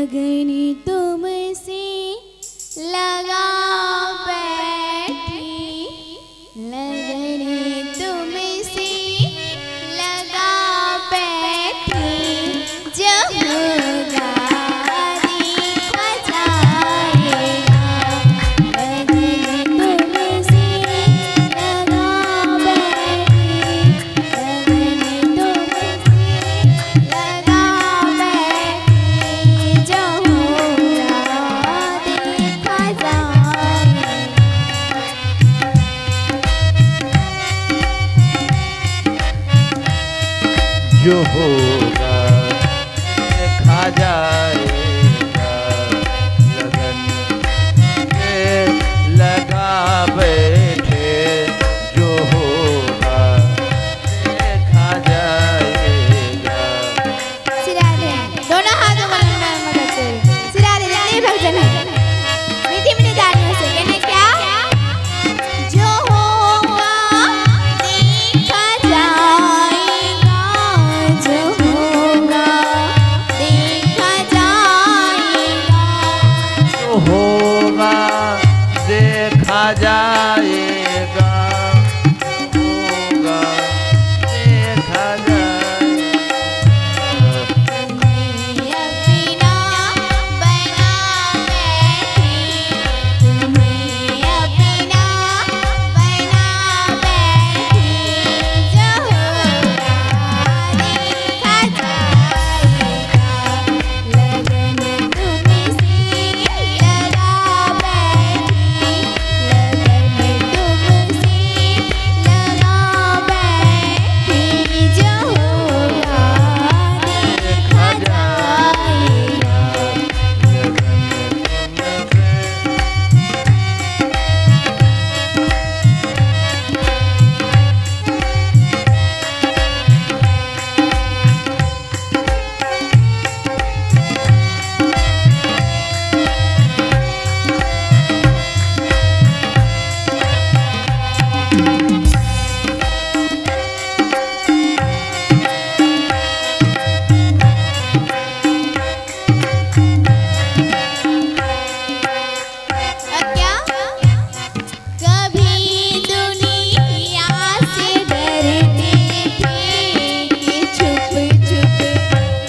लगन तुमसे लगा बैठी, लगन तुमसे लगा बैठी, जब होगा देखा जाएगा। लगन तुमसे लगा बैठी, लगन तुमसे लगा बैठी, जब होगा देखा जाएगा। जो होगा देखा जाएगा। लगन में लगा बैठे, जो होगा देखा जाएगा। सिरारे दोनों हाथों में करते हुए सिरारे जितने भजन है मीठी मीठी तालियों से कहने क्या, जो होगा देखा जाएगा, जो होगा देखा जाएगा। जो होगा देखा जाएगा। होगा देखा जाएगा। तुम्हें अपना बना बैठी, तुम्हें अपना बना बैठी, जो होगा देखा जाएगा। लगन तुमसे लगा बैठी, लगन तुमसे लगा बैठी, जो होगा देखा जाएगा। और क्या, कभी दुनिया से डरते थे कि छुप छुप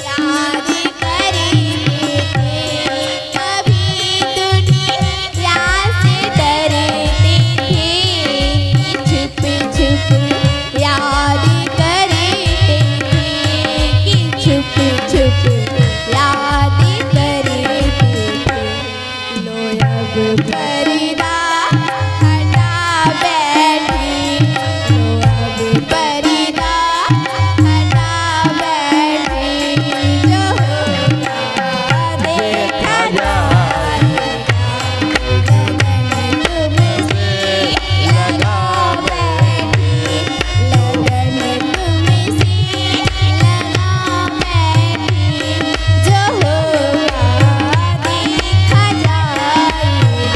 याद करते थे। कभी दुनिया से डरते थे कि छुप छुप याद करते थे, कि छुप छुप याद करते थे। लो अब पर्दा हटा बैठी, लो अब पर्दा हटा बैठी, जो होगा देखा जाएगा। लगन तुमसे लगा बैठी, लगन तुमसे लगा बैठी, जो होगा देखा जाएगा।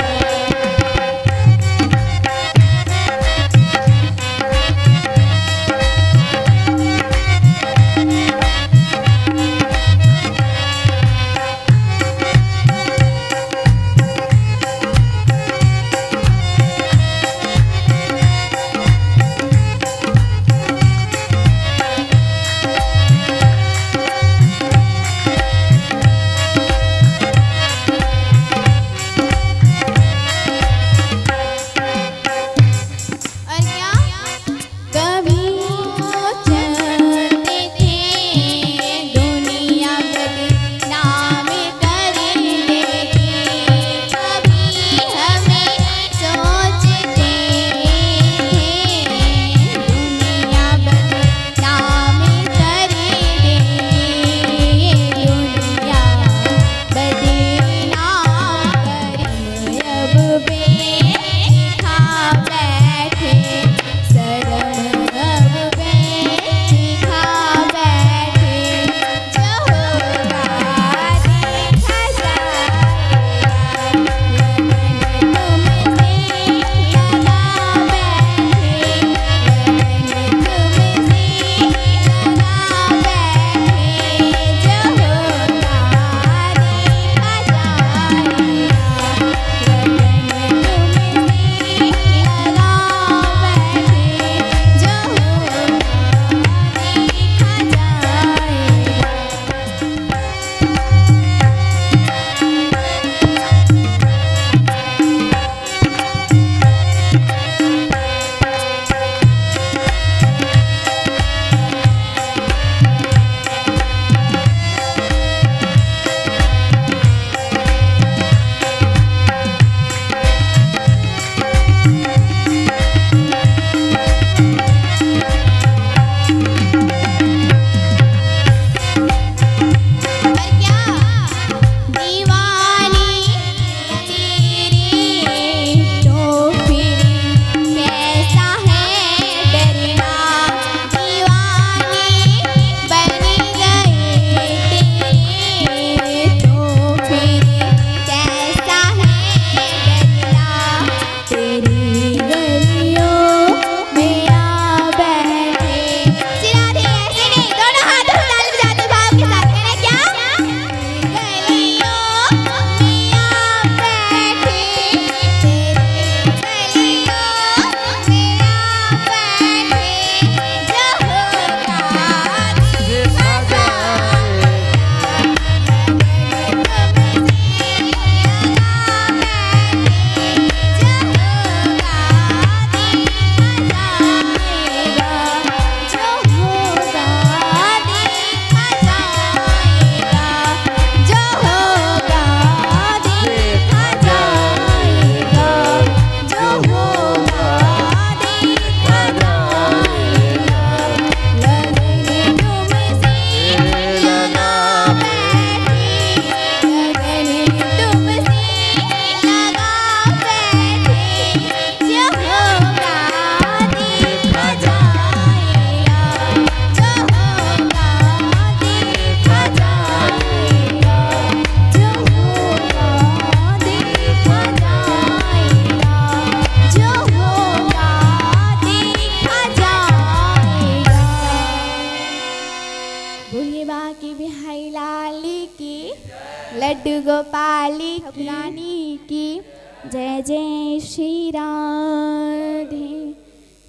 लड्डू गोपाली रानी की जय जय श्री राधे,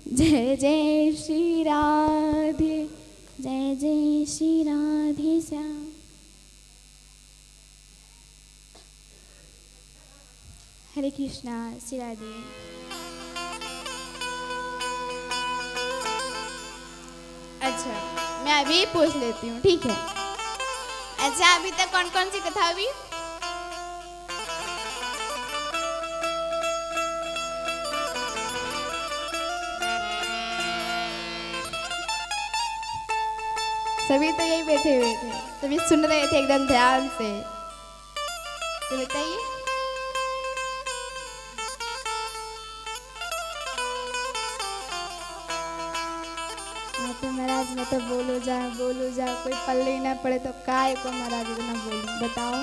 जय जय श्री राधे, जय जय श्री राधे श्याम। हरे कृष्णा, श्री राधे। अच्छा, मैं अभी पूछ लेती हूँ, ठीक है? अच्छा, अभी तक कौन कौन सी कथा हुई? सभी तो यही बैठे हुए थे, सभी सुन रहे थे एकदम ध्यान से। तो बताइए, तो महाराज मैं तो बोलो जा कोई पल्ले ही ना पड़े तो काय को महाराज इतना बोलूं, बताओ।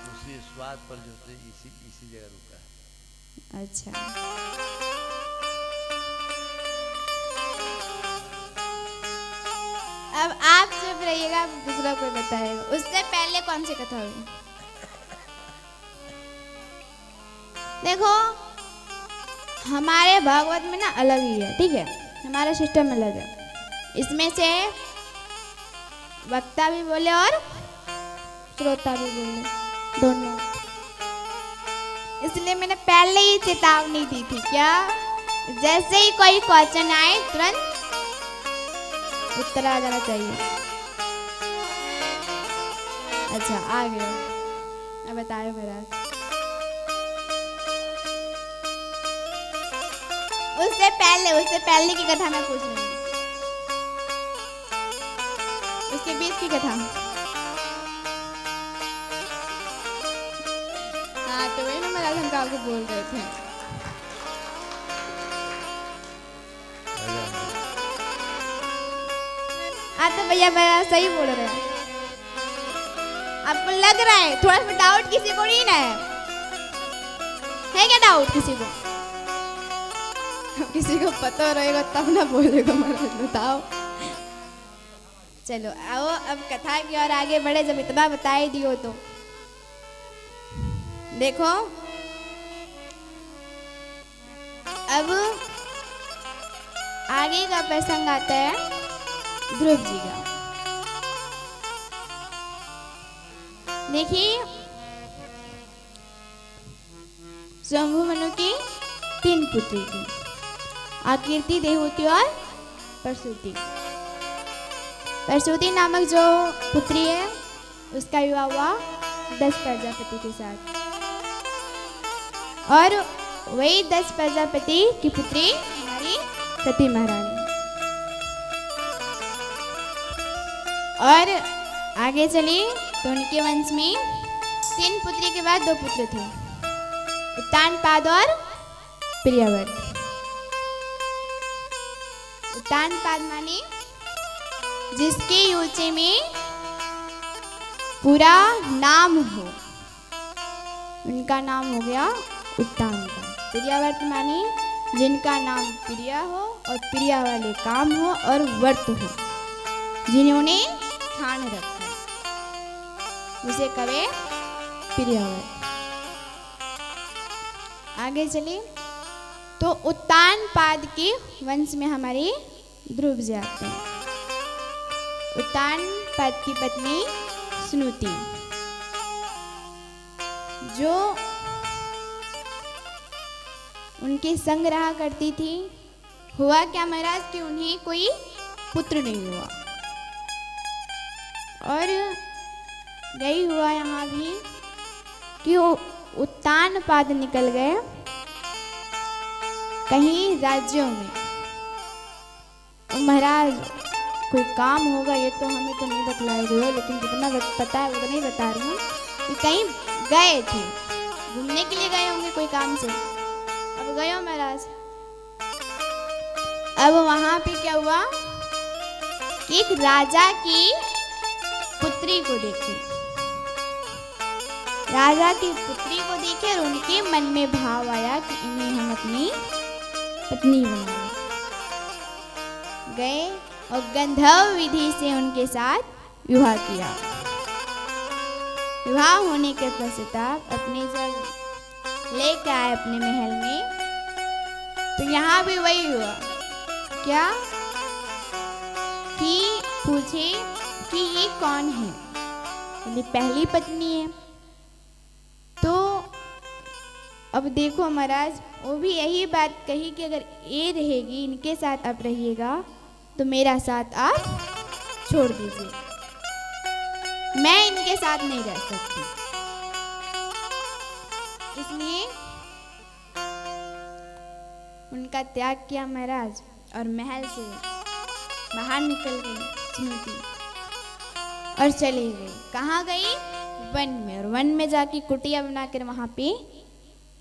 उसी स्वाद पर जो थे इसी जगह रुका। अच्छा, अब आप चुप रहिएगा, दूसरा कोई बताएगा। उससे पहले कौन सी कथा हुई? देखो, हमारे भागवत में ना अलग ही है, ठीक है? हमारा सिस्टम अलग है। इसमें से वक्ता भी बोले और श्रोता भी बोले, दोनों। इसलिए मैंने पहले ही चेतावनी दी थी। क्या? जैसे ही कोई क्वेश्चन आए तुरंत उत्तर आ जाना चाहिए। अच्छा, आ गया। अब बताओ मेरा। उससे पहले की कथा मैं पूछ रही हूँ। उसके बीच की कथा। हाँ, तो वही ना महाराज हम आपको बोल रहे थे। तो भैया मैं सही बोल रहे हैं। आपको लग रहा है थोड़ा सा डाउट किसी को नहीं ना है क्या डाउट किसी को? किसी को पता रहेगा तब ना बोलेगा महाराज, बताओ। चलो आओ अब कथा की और आगे बढ़े, जब इतना बता ही दियो तो। देखो, अब आगे का प्रसंग आता है ध्रुव जी का। देखिए, शंभु मनु की 3 पुत्री थी, आकीर्ति, देवहूति और प्रसूति। प्रसूति नामक जो पुत्री है उसका विवाह हुआ 10 प्रजापति के साथ, और वही 10 प्रजापति की पुत्री हमारी सती महारानी। और आगे चली तो उनके वंश में 3 पुत्री के बाद 2 पुत्र थे, उत्तानपाद और प्रियव्रत। उत्तानपाद माने जिसके यूचे में पूरा नाम हो, उनका नाम हो गया उत्तानपाद। प्रियव्रत माने जिनका नाम प्रिया हो और प्रिया वाले काम हो और व्रत हो, जिन्होंने ठान रखा, उसे कहे प्रियव्रत। आगे चले तो उत्तानपाद के वंश में हमारे ध्रुव जी आते हैं। उत्तानपाद की पत्नी सुनुति, जो उनके संग रहा करती थी। हुआ क्या महाराज कि उन्हें कोई पुत्र नहीं हुआ, और यही हुआ यहाँ भी कि वो उत्तानपाद निकल गए कहीं राज्यों में। महाराज कोई काम होगा, ये तो हमें तो नहीं बतलाए गए हो, लेकिन जितना पता है उतना ही बता रही हूँ कि कहीं गए थे, घूमने के लिए गए होंगे कोई काम से। अब गए हो महाराज। अब वहां पे क्या हुआ कि एक राजा की पुत्री को देखे। राजा की पुत्री को देखे और उनके मन में भाव आया कि इन्हें हम अपनी पत्नी बनाएं। गए और गंधर्व विधि से उनके साथ विवाह किया। विवाह होने के पश्चात अपने जब लेकर आए अपने महल में, तो यहाँ भी वही हुआ क्या कि पूछे कि ये कौन है, मेरी पहली पत्नी है। तो अब देखो महाराज, वो भी यही बात कही कि अगर ये रहेगी, इनके साथ आप रहिएगा तो मेरा साथ आप छोड़ दीजिए, मैं इनके साथ नहीं रह सकती। इसलिए उनका त्याग किया महाराज और महल से बाहर निकल गई सुनीति और चली गई। कहाँ गई? वन में। और वन में जाके कुटिया बनाकर वहां पे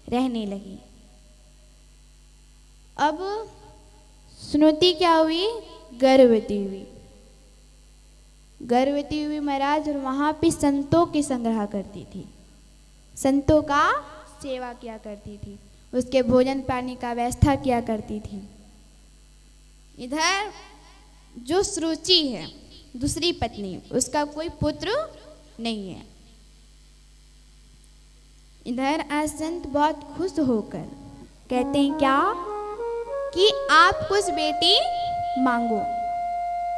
रहने लगी। अब सुनीति क्या हुई? गर्भवती हुई। गर्भवती हुई महाराज, और वहां पे संतों की संग्रह करती थी, संतों का सेवा किया करती थी, उसके भोजन पानी का व्यवस्था किया करती थी। इधर जो सुरुचि है दूसरी पत्नी, उसका कोई पुत्र नहीं है। इधर आज संत बहुत खुश होकर कहते हैं क्या कि आप कुछ बेटी मांगो,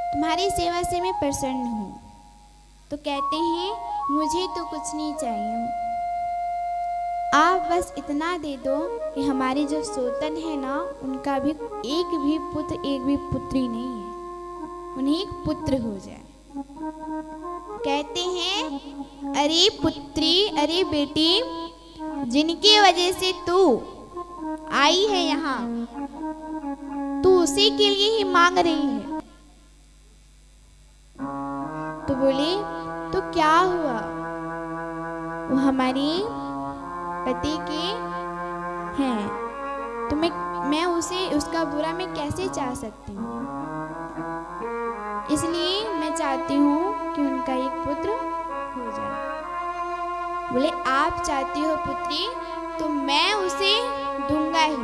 तुम्हारी सेवा से मैं प्रसन्न हूँ। तो कहते हैं मुझे तो कुछ नहीं चाहिए, आप बस इतना दे दो कि हमारी जो सोतन है ना, उनका भी एक भी पुत्र एक भी पुत्री नहीं है, उन्हें एक पुत्र हो जाए। कहते हैं अरे पुत्री, अरे बेटी, जिनकी वजह से तू आई है यहाँ, तू उसी के लिए ही मांग रही है। तो बोले तो क्या हुआ? वो हमारी पति के हैं, तो मैं उसे, उसका बुरा मैं कैसे चाह सकती हूँ? इसलिए मैं चाहती हूँ कि उनका एक पुत्र हो जाए। बोले आप चाहती हो पुत्री, तो मैं उसे दूंगा ही,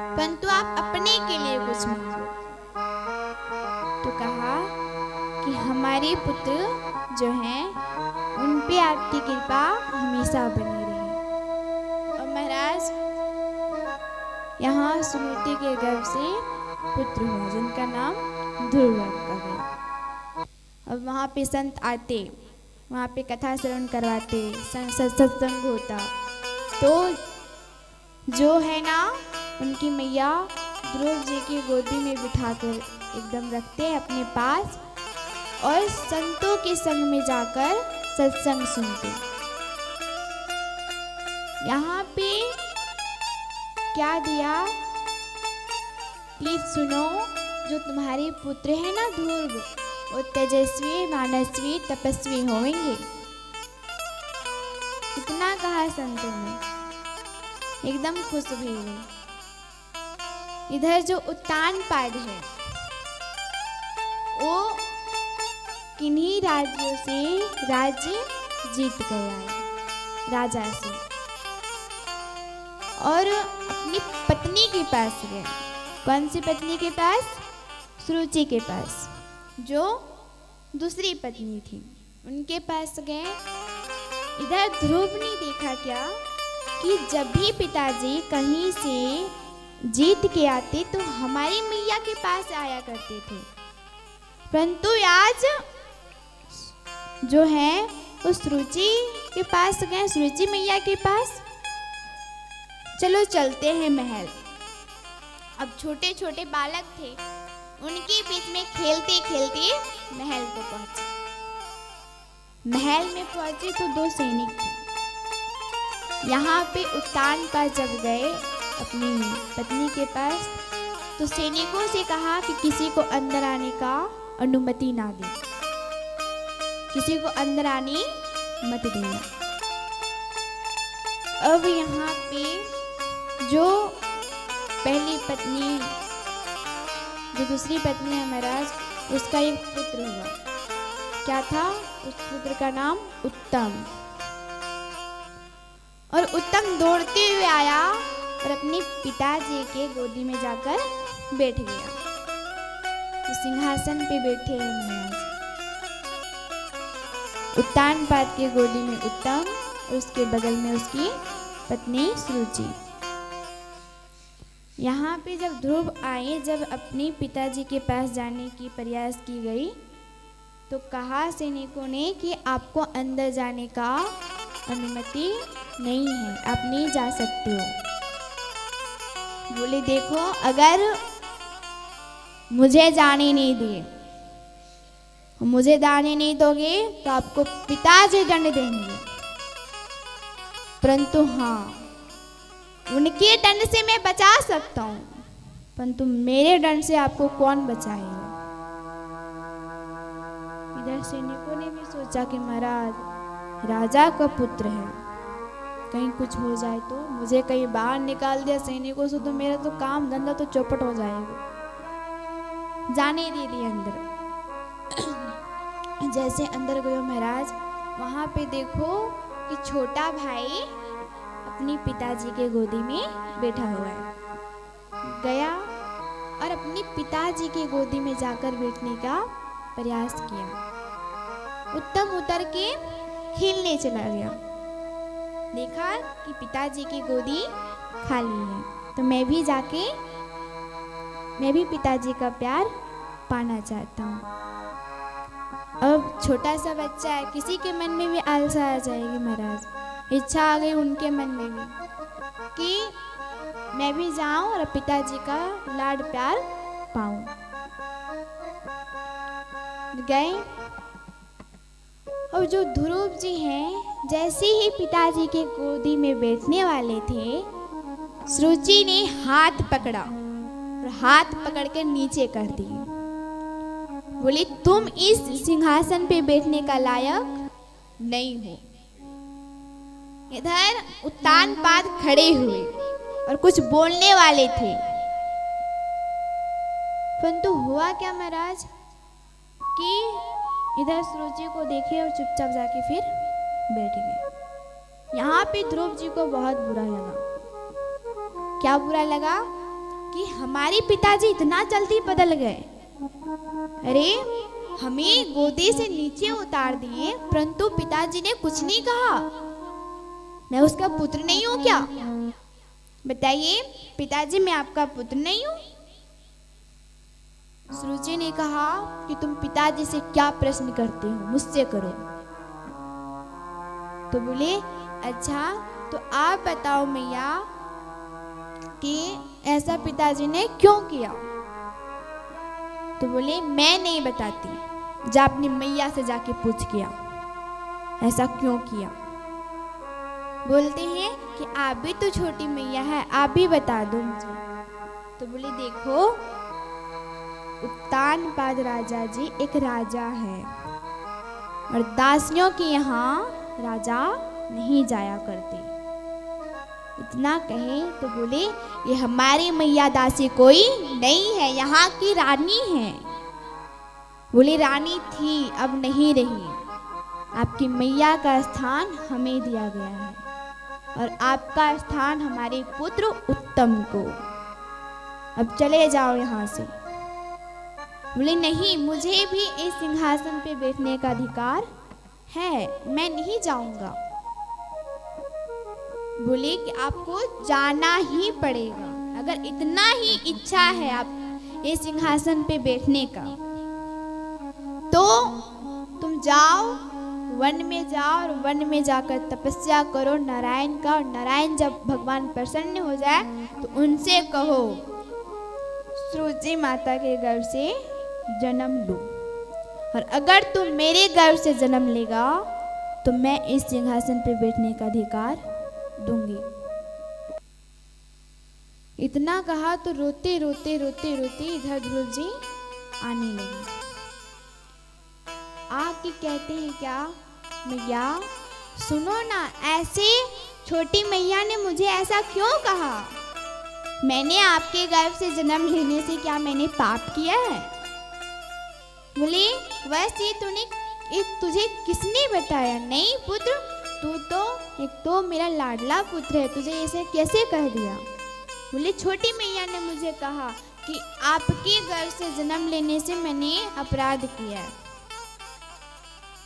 परंतु आप अपने के लिए कुछ मांगो। तो कहा कि हमारे पुत्र जो हैं, उन पे आपकी कृपा हमेशा बनी रहे। और महाराज यहाँ सुनीति के गर्भ से पुत्र हुआ, जिनका नाम ध्रुव रखा गया। अब वहाँ पे संत आते, वहाँ पे कथा श्रवण करवाते, सत्संग होता, तो जो है ना उनकी मैया ध्रुव जी की गोदी में बिठाकर एकदम रखते हैं अपने पास, और संतों के संग में जाकर सत्संग सुनते। यहाँ पे क्या दिया प्लीज सुनो। जो तुम्हारे पुत्र है ना ध्रुव, वो तेजस्वी, मानस्वी, तपस्वी होंगे। इतना कहा संतों ने, एकदम खुश भी हुए। इधर जो उत्तानपाद है, वो किन्हीं राज्यों से राज्य जीत गया है, राजा से, और अपनी पत्नी के पास गए। कौन सी पत्नी के पास? सुरुचि के पास, जो दूसरी पत्नी थी, उनके पास गए। इधर ध्रुव ने देखा क्या कि जब भी पिताजी कहीं से जीत के आते तो हमारी मैया के पास आया करते थे, परंतु आज जो है वो सुरुचि के पास गए, सुरुचि मैया के पास। चलो चलते हैं महल। अब छोटे छोटे बालक थे, उनके बीच में खेलते खेलते महल को पहुंचे। महल में पहुंचे तो दो सैनिक थे। यहाँ पे उत्तानपाद जब गए अपनी पत्नी के पास, तो सैनिकों से कहा कि किसी को अंदर आने का अनुमति ना दे, किसी को अंदर आने मत देना। अब यहाँ पे जो पहली पत्नी, जो दूसरी पत्नी है महाराज, उसका एक पुत्र हुआ। क्या था? उस पुत्र का नाम उत्तम। दौड़ते हुए आया और अपने पिताजी के गोदी में जाकर बैठ गया। तो सिंहासन पे बैठे हैं महाराज। उत्तानपाद के गोदी में उत्तम और उसके बगल में उसकी पत्नी सुरुचि। यहाँ पे जब ध्रुव आए, जब अपने पिताजी के पास जाने की प्रयास की गई तो कहा सैनिकों ने कि आपको अंदर जाने का अनुमति नहीं है, आप नहीं जा सकते हो। बोले देखो, अगर मुझे जाने नहीं दिए, मुझे जाने नहीं दोगे तो आपको पिताजी दंड देंगे, परंतु हाँ, उनके दंड से मैं बचा सकता हूँ, परंतु मेरे दंड से आपको कौन बचाएगा। इधर सैनिकों ने भी सोचा कि महाराज राजा का पुत्र है, कहीं कुछ हो जाए तो, मुझे कहीं बाहर निकाल दिया सैनिकों से तो मेरा तो काम धंधा तो चौपट हो जाएगा, जाने दे दिए अंदर। जैसे अंदर गए महाराज, वहां पे देखो कि छोटा भाई अपनी पिताजी के गोदी में बैठा हुआ है। गया और अपनी पिताजी के गोदी में जाकर बैठने का प्रयास किया। उत्तम उतर के खेलने चला गया, देखा कि पिताजी की गोदी खाली है, तो मैं भी पिताजी का प्यार पाना चाहता हूँ। अब छोटा सा बच्चा है, किसी के मन में भी आलसा आ जाएगी महाराज, इच्छा आ गई उनके मन में भी कि मैं भी जाऊं और पिताजी का लाड प्यार पाऊं। गए और जो ध्रुव जी हैं, जैसे ही पिताजी के गोदी में बैठने वाले थे, सुरुचि ने हाथ पकड़ा और हाथ पकड़ के नीचे कर दिए। बोली तुम इस सिंहासन पे बैठने का लायक नहीं हो। इधर उत्तानपाद खड़े हुए और कुछ बोलने वाले थे, परंतु हुआ क्या महाराज कि इधर सुरुचि को देखे और चुपचाप जाके फिर बैठ गए। यहाँ पे ध्रुव जी को बहुत बुरा लगा। क्या बुरा लगा कि हमारे पिताजी इतना जल्दी बदल गए। अरे हमें गोदी से नीचे उतार दिए, परंतु पिताजी ने कुछ नहीं कहा। मैं उसका पुत्र नहीं हूं क्या? बताइए पिताजी, मैं आपका पुत्र नहीं हूं? सुरुचि ने कहा कि तुम पिताजी से क्या प्रश्न करते हो, मुझसे करो। तो बोले अच्छा, तो आप बताओ मैया कि ऐसा पिताजी ने क्यों किया? तो बोले मैं नहीं बताती, जा अपनी मैया से जाके पूछ किया ऐसा क्यों किया। बोलते हैं कि आप भी तो छोटी मैया है, आप भी बता दो मुझे। तो बोले देखो, उत्तानपाद राजा जी एक राजा है और दासियों के यहाँ राजा नहीं जाया करते। इतना कहे तो बोले ये हमारी मैया दासी कोई नहीं है, यहाँ की रानी है। बोले रानी थी, अब नहीं रही। आपकी मैया का स्थान हमें दिया गया है और आपका स्थान हमारे पुत्र उत्तम को। अब चले जाओ यहाँ से। बोले नहीं, मुझे भी इस सिंहासन पे बैठने का अधिकार है, मैं नहीं जाऊंगा। बोले कि आपको जाना ही पड़ेगा, अगर इतना ही इच्छा है आप इस सिंहासन पे बैठने का तो तुम जाओ, वन में जाओ और वन में जाकर तपस्या करो नारायण का। और नारायण जब भगवान प्रसन्न हो जाए तो उनसे कहो सुरुचि माता के गर्भ से जन्म लो, और अगर तुम मेरे गर्भ से जन्म लेगा तो मैं इस सिंहासन पे बैठने का अधिकार दूंगी। इतना कहा तो रोते रोते रोते रोते इधर ध्रुव जी आने लगे। आके कहते हैं क्या मैया सुनो ना, ऐसे छोटी मैया ने मुझे ऐसा क्यों कहा? मैंने आपके गर्भ से जन्म लेने से क्या मैंने पाप किया है? बोले वैसे तुझे किसने बताया? नहीं पुत्र, तू तो एक तो मेरा लाडला पुत्र है, तुझे ऐसे कैसे कह दिया? बोले छोटी मैया ने मुझे कहा कि आपके घर से जन्म लेने से मैंने अपराध किया है।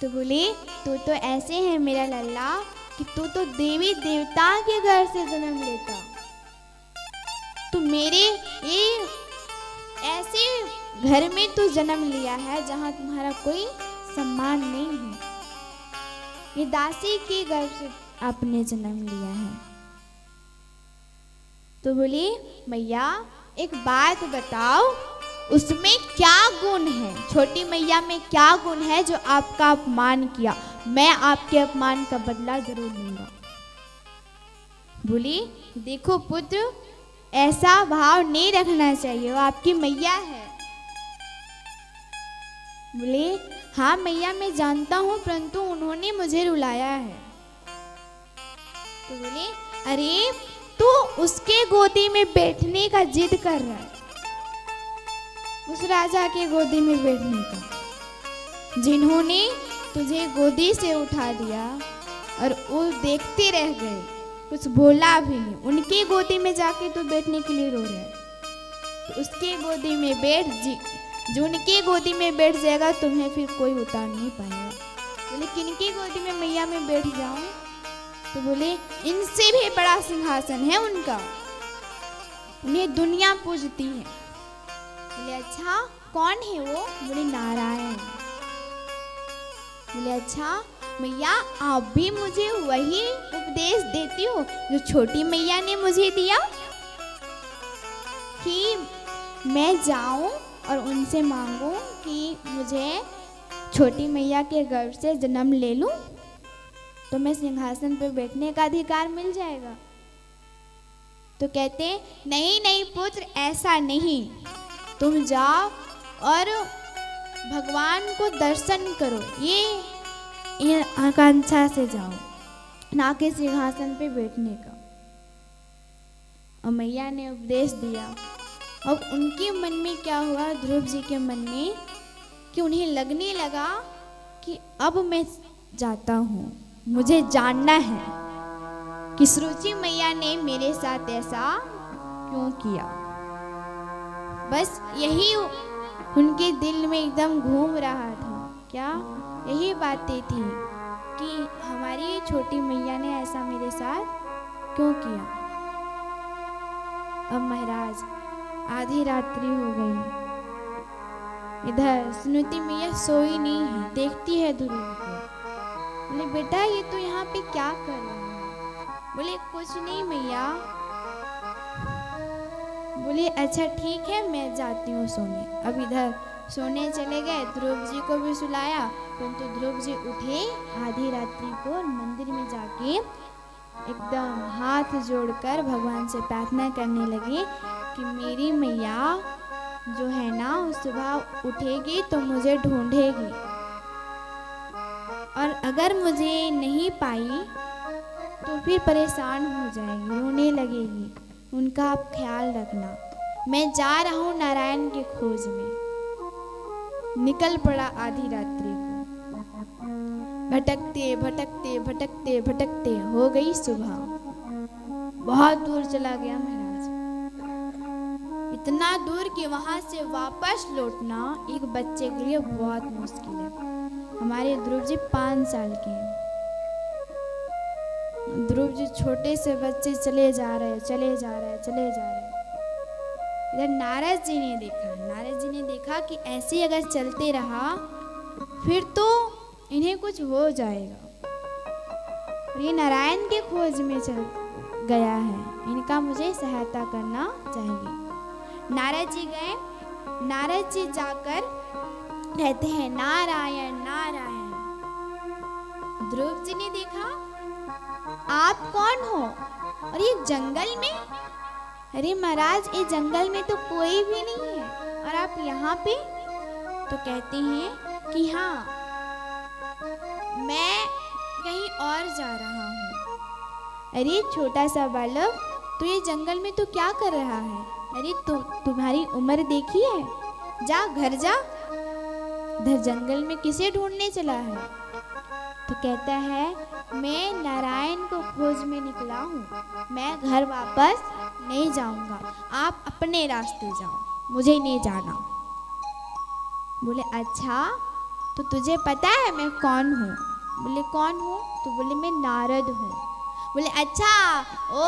तो बोले तू तो ऐसे है मेरा लल्ला कि तू तो देवी देवता के घर से जन्म लेता, तू मेरे ये ऐसे घर में तू जन्म लिया है जहाँ तुम्हारा कोई सम्मान नहीं है, ये दासी के घर से आपने जन्म लिया है। तो बोली मैया एक बात बताओ, उसमें क्या गुण है? छोटी मैया में क्या गुण है जो आपका अपमान किया? मैं आपके अपमान का बदला जरूर लूंगा। बोली देखो पुत्र, ऐसा भाव नहीं रखना चाहिए, वो आपकी मैया है। बोले हाँ मैया मैं जानता हूँ, परंतु उन्होंने मुझे रुलाया है। तो बोले अरे तू उसके गोदी में बैठने का जिद कर रहा है, उस राजा के गोदी में बैठने का, जिन्होंने तुझे गोदी से उठा दिया और वो देखते रह गए, कुछ बोला भी नहीं, उनके गोदी में जाके तू बैठने के लिए रो रहा है। तो उसके गोदी में बैठ, जो उनके गोदी में बैठ जाएगा तुम्हें फिर कोई उतार नहीं पाएगा। बोले किनकी गोदी में मैया में बैठ जाऊं? तो बोले इनसे भी बड़ा सिंहासन है उनका, उन्हें दुनिया पूजती है। बोले अच्छा कौन है वो? बोले नारायण। बोले अच्छा मैया आप भी मुझे वही उपदेश देती हो जो छोटी मैया ने मुझे दिया, कि मैं जाऊं और उनसे मांगूं कि मुझे छोटी मैया के गर्भ से जन्म ले लूं तो मैं सिंहासन पर बैठने का अधिकार मिल जाएगा? तो कहते नहीं नहीं पुत्र ऐसा नहीं, तुम जाओ और भगवान को दर्शन करो, ये आकांक्षा से जाओ, ना कि सिंहासन पे बैठने का। और मैया ने उपदेश दिया। अब उनके मन में क्या हुआ, ध्रुव जी के मन में, कि उन्हें लगने लगा कि अब मैं जाता हूँ, मुझे जानना है कि सुरुचि मैया ने मेरे साथ ऐसा क्यों किया। बस यही उनके दिल में एकदम घूम रहा था। क्या यही बातें थी कि हमारी छोटी मैया ने ऐसा मेरे साथ क्यों किया। अब महाराज आधी रात्रि हो गई, इधर सुनीति मैया सोई नहीं है, देखती है ध्रुव को। बोले बेटा ये तो यहाँ पे क्या कर रहा है? बोले कुछ नहीं मैया। बोले अच्छा ठीक है मैं जाती हूँ सोने। अब इधर सोने चले गए, ध्रुव जी को भी सुलाया, परंतु ध्रुव जी उठे आधी रात्रि को और मंदिर में जाके एकदम हाथ जोड़कर भगवान से प्रार्थना करने लगे कि मेरी मैया जो है ना सुबह उठेगी तो मुझे ढूंढेगी, और अगर मुझे नहीं पाई तो फिर परेशान हो जाएगी, रोने लगेगी, उनका आप ख्याल रखना। मैं जा रहा हूँ नारायण के खोज में। निकल पड़ा आधी रात्रि को, भटकते भटकते भटकते भटकते हो गई सुबह। बहुत दूर चला गया महाराज, इतना दूर कि वहां से वापस लौटना एक बच्चे के लिए बहुत मुश्किल है। हमारे ध्रुव जी 5 साल के हैं। ध्रुव जी छोटे से बच्चे चले जा रहे चले जा रहे चले जा रहे। इधर नारद जी ने देखा, नारद जी ने देखा कि ऐसे अगर चलते रहा फिर तो इन्हें कुछ हो जाएगा, और ये नारायण के खोज में चल गया है, इनका मुझे सहायता करना चाहिए। नारद जी गए, नारद जी जाकर कहते हैं नारायण नारायण। ध्रुव जी ने देखा आप कौन हो, और ये जंगल में? अरे महाराज ये जंगल में तो कोई भी नहीं है और आप यहाँ पे? तो कहते हैं कि हाँ मैं कहीं और जा रहा हूँ। अरे छोटा सा बालक तू ये जंगल में तो क्या कर रहा है? अरे तुम्हारी उम्र देखी है, जा घर जा, इधर जंगल में किसे ढूंढने चला है? तो कहता है मैं नारायण को खोज में निकला हूँ, मैं घर वापस नहीं जाऊँगा, आप अपने रास्ते जाओ, मुझे नहीं जाना। बोले अच्छा, तो तुझे पता है मैं कौन हूँ? बोले कौन हूँ? तो बोले मैं नारद हूँ। बोले अच्छा, ओ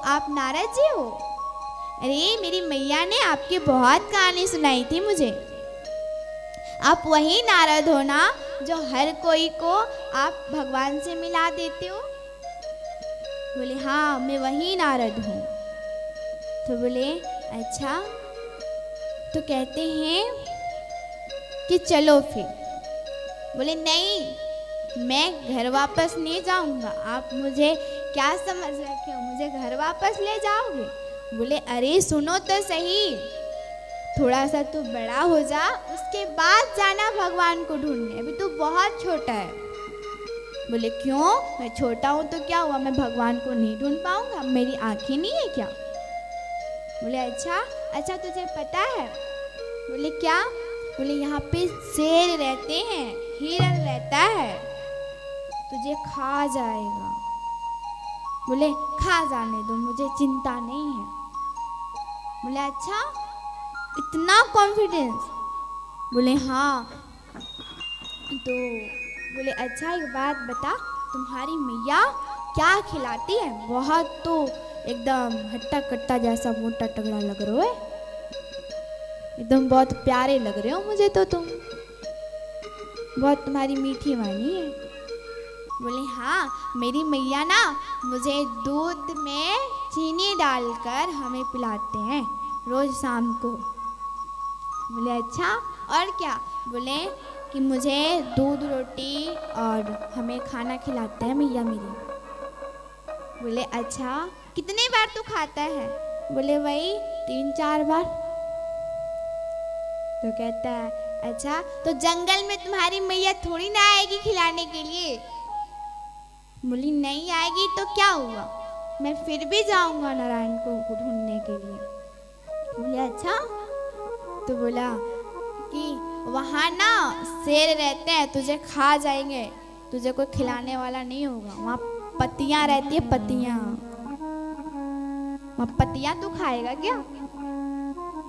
आप नारद जी हो? अरे मेरी मैया ने आपकी बहुत कहानी सुनाई थी मुझे। आप वही नारद हो ना जो हर कोई को आप भगवान से मिला देते हो? बोले हाँ, मैं वही नारद हूँ। तो बोले अच्छा, तो कहते हैं कि चलो फिर। बोले नहीं, मैं घर वापस नहीं जाऊंगा, आप मुझे क्या समझ रखे हो, मुझे घर वापस ले जाओगे? बोले अरे सुनो तो सही, थोड़ा सा तू बड़ा हो जा, उसके बाद जाना भगवान को ढूंढने, अभी तू बहुत छोटा है। बोले क्यों, मैं छोटा हूँ तो क्या हुआ, मैं भगवान को नहीं ढूंढ पाऊंगा, मेरी आंखें नहीं है क्या? बोले अच्छा तुझे पता है? बोले क्या? बोले यहाँ पे शेर रहते हैं, हिरण रहता है, तुझे खा जाएगा। बोले खा जाने दो, मुझे चिंता नहीं है। बोले अच्छा, इतना कॉन्फिडेंस? बोले हाँ। तो बोले अच्छा एक बात बता, तुम्हारी मैया क्या खिलाती है? बहुत तो एकदम हट्टा कट्टा जैसा मोटा तगड़ा लग रहे हो, एकदम बहुत प्यारे लग रहे हो मुझे तो तुम, बहुत तुम्हारी मीठी वाणी है। बोले हाँ, मेरी मैया ना मुझे दूध में चीनी डालकर हमें पिलाते हैं रोज शाम को। बोले अच्छा और क्या? बोले कि मुझे दूध रोटी और हमें खाना खिलाते हैं मैया मेरी। बोले अच्छा, कितने बार तू खाता है? बोले वही 3-4 बार। तो कहता है अच्छा, तो जंगल में तुम्हारी मैया थोड़ी ना आएगी खिलाने के लिए? बोली नहीं आएगी तो क्या हुआ, मैं फिर भी जाऊंगा नारायण को ढूंढने के लिए। बोले अच्छा, तो बोला कि वहाँ ना शेर रहते हैं, तुझे खा जाएंगे, तुझे कोई खिलाने वाला नहीं होगा, वहाँ पत्तियाँ रहती है, पत्तियाँ, वहाँ पत्तियाँ तू खाएगा क्या?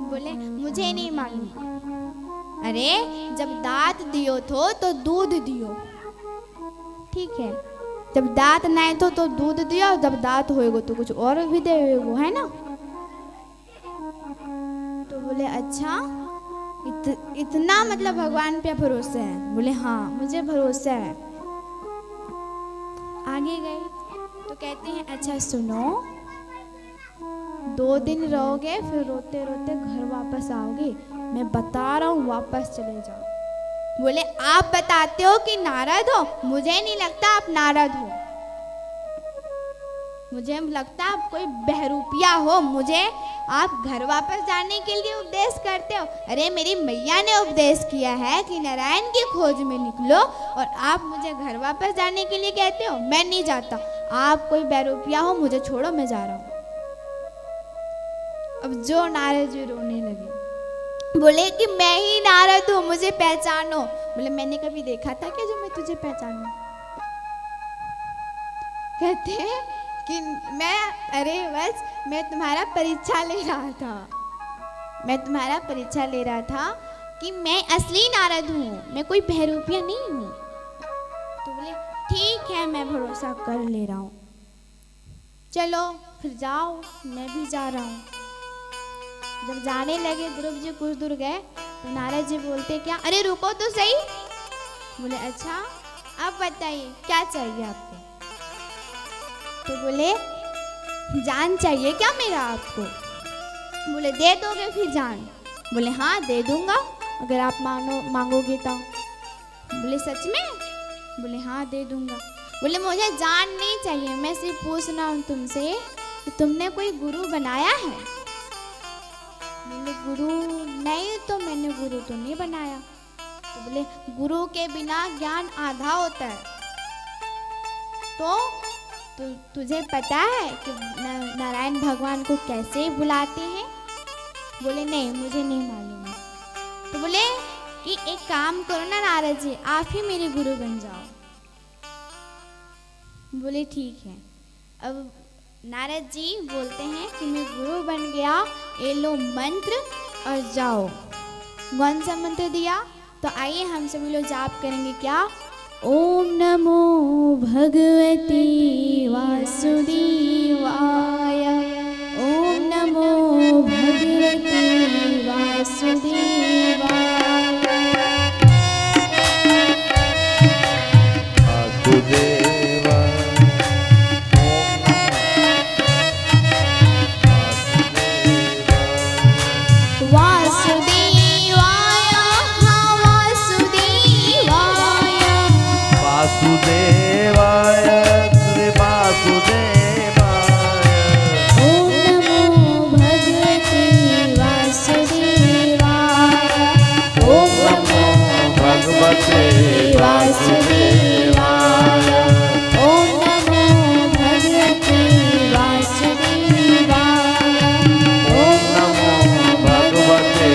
बोले मुझे नहीं मालूम। अरे जब दांत दियो तो दूध दियो, ठीक है, जब दांत नहीं तो दूध दियो, जब दांत होएगो तो कुछ और भी देगो, है ना? तो बोले अच्छा, इतना मतलब भगवान पे भरोसा है? बोले हाँ मुझे भरोसा है। आगे गए तो कहते हैं अच्छा सुनो, 2 दिन रहोगे फिर रोते रोते घर वापस आओगे, मैं बता रहा हूँ, वापस चले जाओ। बोले आप बताते हो कि नारद हो? मुझे नहीं लगता आप नारद हो, मुझे लगता आप कोई बहरूपिया हो, मुझे आप घर वापस जाने के लिए उपदेश करते हो। अरे मेरी मैया ने उपदेश किया है कि नारायण की खोज में निकलो, और आप मुझे घर वापस जाने के लिए कहते हो? मैं नहीं जाता, आप कोई बहरूपिया हो, मुझे छोड़ो, मैं जा रहा हूँ। अब जो नारद जी रोने लगे, बोले कि मैं ही नारद हूँ, मुझे पहचानो। बोले मैंने कभी देखा था क्या जो मैं तुझे पहचानूं? कहते हैं कि मैं तुम्हारा परीक्षा ले रहा था, मैं तुम्हारा परीक्षा ले रहा था कि मैं असली नारद हूँ, मैं कोई बहरूपिया नहीं हूँ। तो बोले ठीक है, मैं भरोसा कर ले रहा हूँ, चलो फिर जाओ, मैं भी जा रहा हूँ। जब जाने लगे ध्रुव जी कुछ दूर गए तो नारद जी बोलते क्या, अरे रुको तो सही। बोले अच्छा अब बताइए क्या चाहिए आपको? तो बोले जान चाहिए क्या मेरा आपको? बोले दे दोगे फिर जान? बोले हाँ दे दूंगा अगर आप मांगोगे तो। बोले सच में? बोले हाँ दे दूंगा। बोले मुझे जान नहीं चाहिए, मैं सिर्फ पूछना हूँ तुमसे कि तुमने कोई गुरु बनाया है? बोले गुरु नहीं, तो मैंने गुरु तो नहीं बनाया। तो बोले गुरु के बिना ज्ञान आधा होता है, तो तुझे पता है कि नारायण भगवान को कैसे बुलाते हैं? बोले नहीं मुझे नहीं मालूम है। तो बोले कि एक काम करो ना नारद जी, आप ही मेरे गुरु बन जाओ। बोले ठीक है। अब नारद जी बोलते हैं कि मैं गुरु बन गया, ये लो मंत्र और जाओ। कौन सा मंत्र दिया? तो आइए हम सभी लोग जाप करेंगे। क्या? ओम नमो भगवते वासुदेवाय। ओम नमो भगवते वासुदेवाय। वासुदेवाय श्री वासुदेवाय। ओम नमो भगवते वासुदेवाय। ओम नमो भगवते वासुदेवाय। ओम नमो भगवते वासुदेवाय। ओम नमो भगवते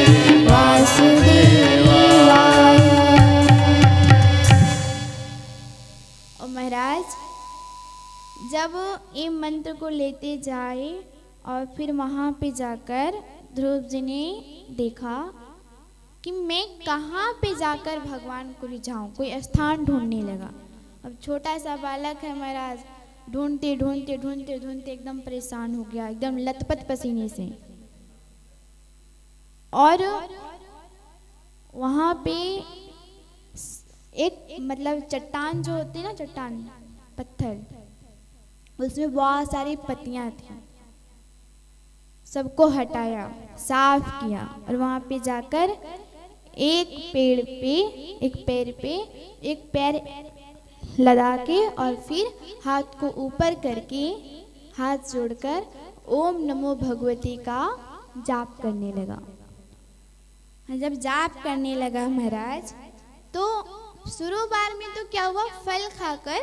वासुदेवाय। और महाराज जब ये मंत्र को लेते जाए और फिर वहाँ पे जाकर ध्रुव जी ने देखा कि मैं कहाँ पे जाकर भगवान को रिझाऊं, कोई स्थान ढूंढने लगा। अब छोटा सा बालक है महाराज, ढूंढते ढूंढते ढूंढते ढूंढते एकदम परेशान हो गया, एकदम लथपथ पसीने से। और वहाँ पे एक मतलब चट्टान जो होती है ना, चट्टान पत्थर, उसमें बहुत सारी पत्तियां थी। सबको हटाया, साफ किया और वहां पे जाकर एक पैर पे एक पैर लगा के और फिर हाथ को ऊपर करके हाथ जोड़कर ओम नमो भगवती का जाप करने लगा। जब जाप करने लगा महाराज, तो शुरू बार में तो क्या हुआ, फल खाकर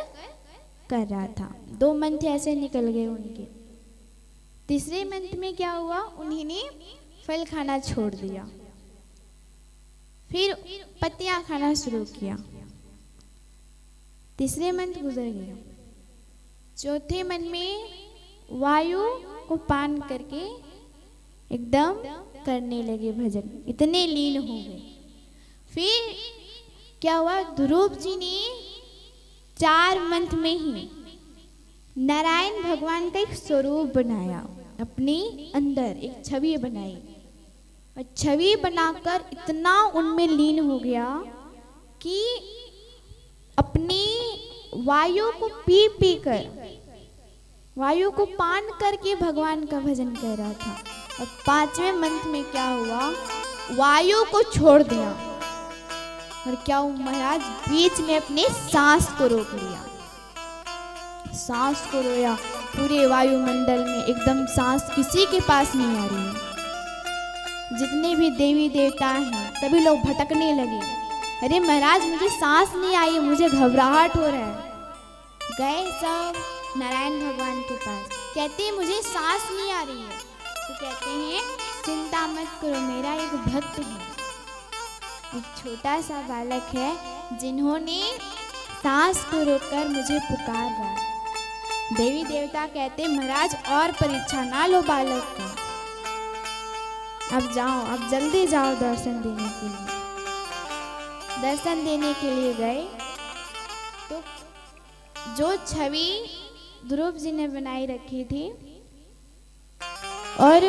कर रहा था। 2 मंत्र ऐसे निकल गए उनके। तीसरे मंत्र में क्या हुआ, उन्होंने फल खाना छोड़ दिया, फिर पत्तियां खाना शुरू किया। तीसरे मंत्र गुजर गया। चौथे मन में वायु को पान करके एकदम करने लगे भजन, इतने लीन हो गए। फिर क्या हुआ, ध्रुव जी ने 4 मंत्र में ही नारायण भगवान का एक स्वरूप बनाया, अपने अंदर एक छवि बनाई और छवि बनाकर इतना उनमें लीन हो गया कि अपनी वायु को पी कर, वायु को पान करके भगवान का भजन कर रहा था। और 5वें मंत्र में क्या हुआ, वायु को छोड़ दिया और क्या हुआ महाराज, बीच में अपने सांस को रोक लिया। सांस को रोया, पूरे वायुमंडल में एकदम सांस किसी के पास नहीं आ रही है। जितने भी देवी देवता हैं सभी लोग भटकने लगे। अरे महाराज मुझे सांस नहीं आई, मुझे घबराहट हो रहा है। गए सब नारायण भगवान के पास, कहते हैं मुझे सांस नहीं आ रही है। तो कहते हैं चिंता मत करो, मेरा एक भक्त है, एक छोटा सा बालक है जिन्होंने सांस को रोककर मुझे पुकार रहा। देवी देवता कहते महाराज और परीक्षा ना लो बालक का, अब जाओ, अब जल्दी जाओ दर्शन देने के लिए। दर्शन देने के लिए गए तो जो छवि ध्रुव जी ने बनाई रखी थी, और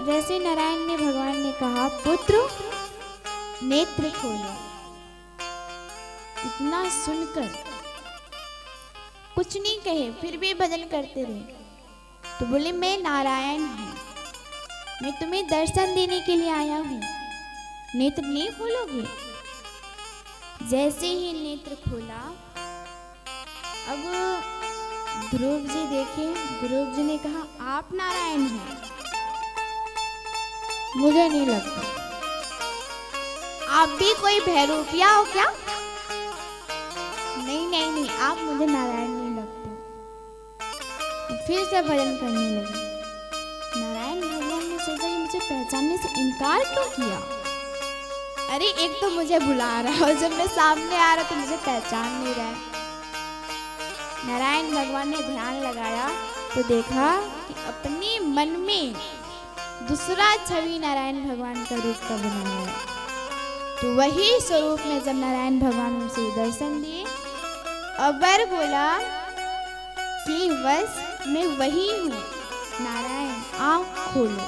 जैसे नारायण ने भगवान ने कहा पुत्र नेत्र खोलो, इतना सुनकर कुछ नहीं कहे, फिर भी भजन करते रहे। तो बोले मैं नारायण हूँ, मैं तुम्हें दर्शन देने के लिए आया हूँ, नेत्र नहीं खोलोगे? जैसे ही नेत्र खोला, अब ध्रुव जी देखे, ध्रुव जी ने कहा आप नारायण हैं? मुझे नहीं लगता, आप भी कोई भैरूपिया हो क्या? नहीं नहीं नहीं, आप मुझे नारायण नहीं लगते। फिर से भजन करने लगे। नारायण भगवान ने सोचा कि मुझे पहचानने से इनकार क्यों किया? अरे एक तो मुझे बुला रहा है और जब मैं सामने आ रहा तो मुझे पहचान नहीं रहा है। नारायण भगवान ने ध्यान लगाया, तो देखा कि अपने मन में दूसरा छवि नारायण भगवान का रूप का बनाया है। तो वही स्वरूप में जब नारायण भगवान उनसे दर्शन दिए, अबर बोला कि बस मैं वही हूँ नारायण, आँख खोलो।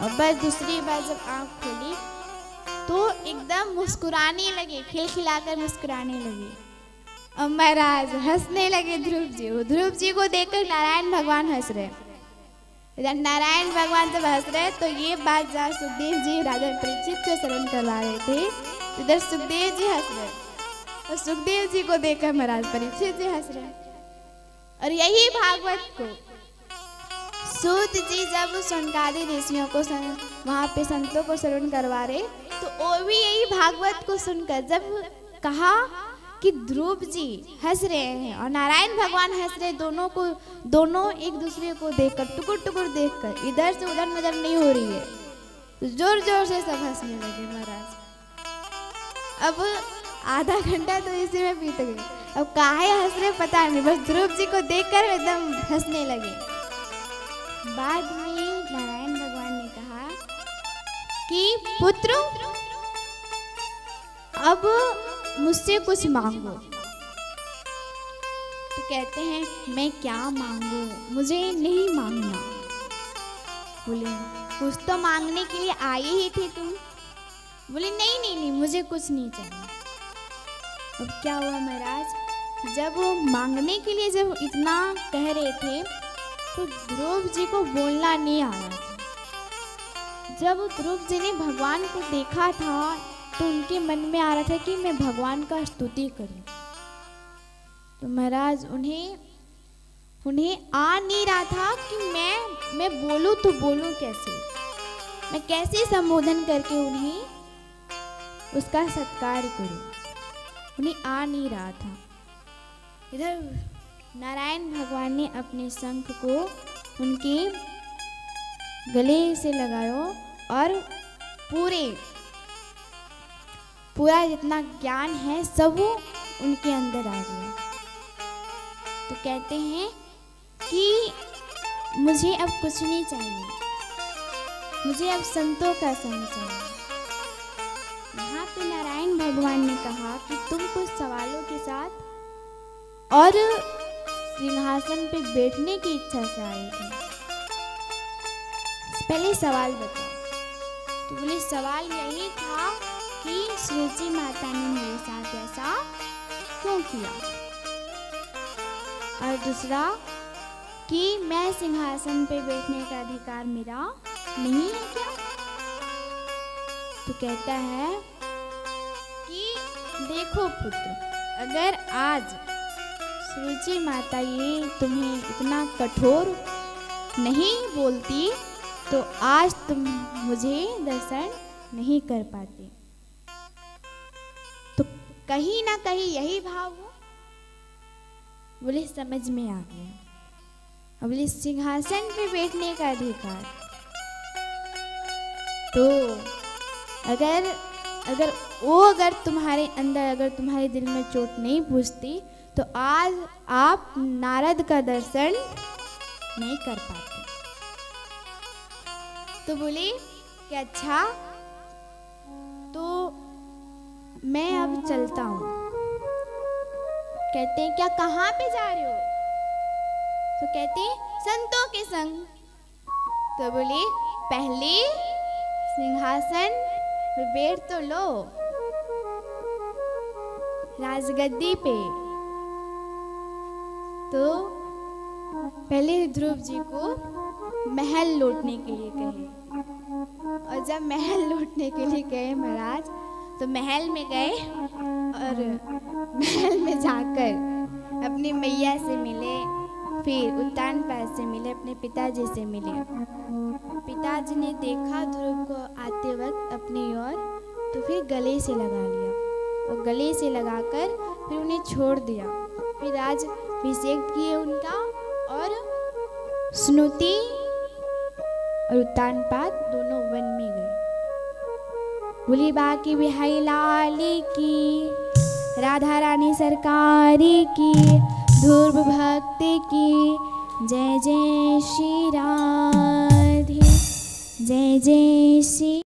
अबर दूसरी बार जब आँख खोली तो एकदम मुस्कुराने लगे, खिलखिलाकर मुस्कुराने लगे। अब महाराज हंसने लगे ध्रुव जी को देखकर नारायण भगवान हंस रहे। जब नारायण भगवान जब हंस रहे तो ये बात जहाँ सुखदेव जी राजा परीक्षित को श्रवण करवा रहे थे, इधर सुखदेव जी हंस रहे और सुखदेव जी को देखकर महाराज परीक्षित जी हंस रहे। और यही भागवत को सूत जी जब सुनकादि ऋषियों को वहाँ पे संतों को श्रवण करवा रहे, तो वो भी यही भागवत को सुनकर जब कहा कि ध्रुव जी हंस रहे हैं और नारायण भगवान हंस रहे, दोनों एक दूसरे को देखकर टुकुर टुकुर देखकर इधर से उधर नजर नहीं हो रही है, तो जोर जोर से सब हंसने लगे महाराज। अब आधा घंटा तो इसी में बीत गए, अब काहे हंस रहे पता नहीं, बस ध्रुव जी को देखकर एकदम हंसने लगे। बाद में नारायण भगवान ने कहा कि पुत्र अब मुझसे कुछ मांगो। तो कहते हैं मैं क्या मांगू, मुझे नहीं मांगना। बोले कुछ तो मांगने के लिए आए ही थे तुम। बोले नहीं नहीं नहीं मुझे कुछ नहीं चाहिए। अब क्या हुआ महाराज, जब वो मांगने के लिए जब इतना कह रहे थे तो ध्रुव जी को बोलना नहीं आ रहा था। जब ध्रुव जी ने भगवान को देखा था तो उनके मन में आ रहा था कि मैं भगवान का स्तुति करूं। तो महाराज उन्हें आ नहीं रहा था कि मैं बोलूं तो बोलूं कैसे, मैं कैसे संबोधन करके उन्हें उसका सत्कार करूं, उन्हें आ नहीं रहा था। इधर नारायण भगवान ने अपने शंख को उनके गले से लगाया और पूरा जितना ज्ञान है सब उनके अंदर आ गया। तो कहते हैं कि मुझे अब कुछ नहीं चाहिए, मुझे अब संतों का संग चाहिए। यहाँ पे नारायण भगवान ने कहा कि तुम कुछ सवालों के साथ और सिंहासन पे बैठने की इच्छा से आए थे, पहले सवाल बताओ। तो बोले सवाल यही था कि सूची माता ने मेरे साथ ऐसा क्यों किया, और दूसरा कि मैं सिंहासन पे बैठने का अधिकार मेरा नहीं है क्या। तो कहता है कि देखो पुत्र, अगर आज सूची माता ये तुम्हें इतना कठोर नहीं बोलती तो आज तुम मुझे दर्शन नहीं कर पाते। तो कहीं ना कहीं यही भाव हो। बोले समझ में आ गया। बोले सिंहासन पे बैठने का अधिकार, तो अगर तुम्हारे अंदर, अगर तुम्हारे दिल में चोट नहीं पूछती तो आज आप नारद का दर्शन नहीं कर पाते। तो बोले कि अच्छा तो मैं अब चलता हूँ। कहते हैं क्या, कहाँ पे जा रहे हो। तो कहते हैं संतों के संग। तो बोले पहले सिंहासन पे बैठ तो लो, राजगद्दी पे। तो पहले ध्रुव जी को महल लौटने के लिए कहे, और जब महल लौटने के लिए गए महाराज, तो महल में गए और महल में जाकर अपनी मैया से मिले, फिर उत्तानपाद से मिले, अपने पिताजी से मिले। पिताजी ने देखा ध्रुव को आते वक्त अपनी ओर, तो फिर गले से लगा लिया, और गले से लगाकर फिर उन्हें छोड़ दिया। फिर आज अभिषेक किए उनका, और स्नुति और उत्तानपाद दोनों वन में गए। बोली बाकी बिहारी लाल की, राधा रानी सरकार की, ध्रुव भक्ति की, जय जय श्री राधे, जय जय श्री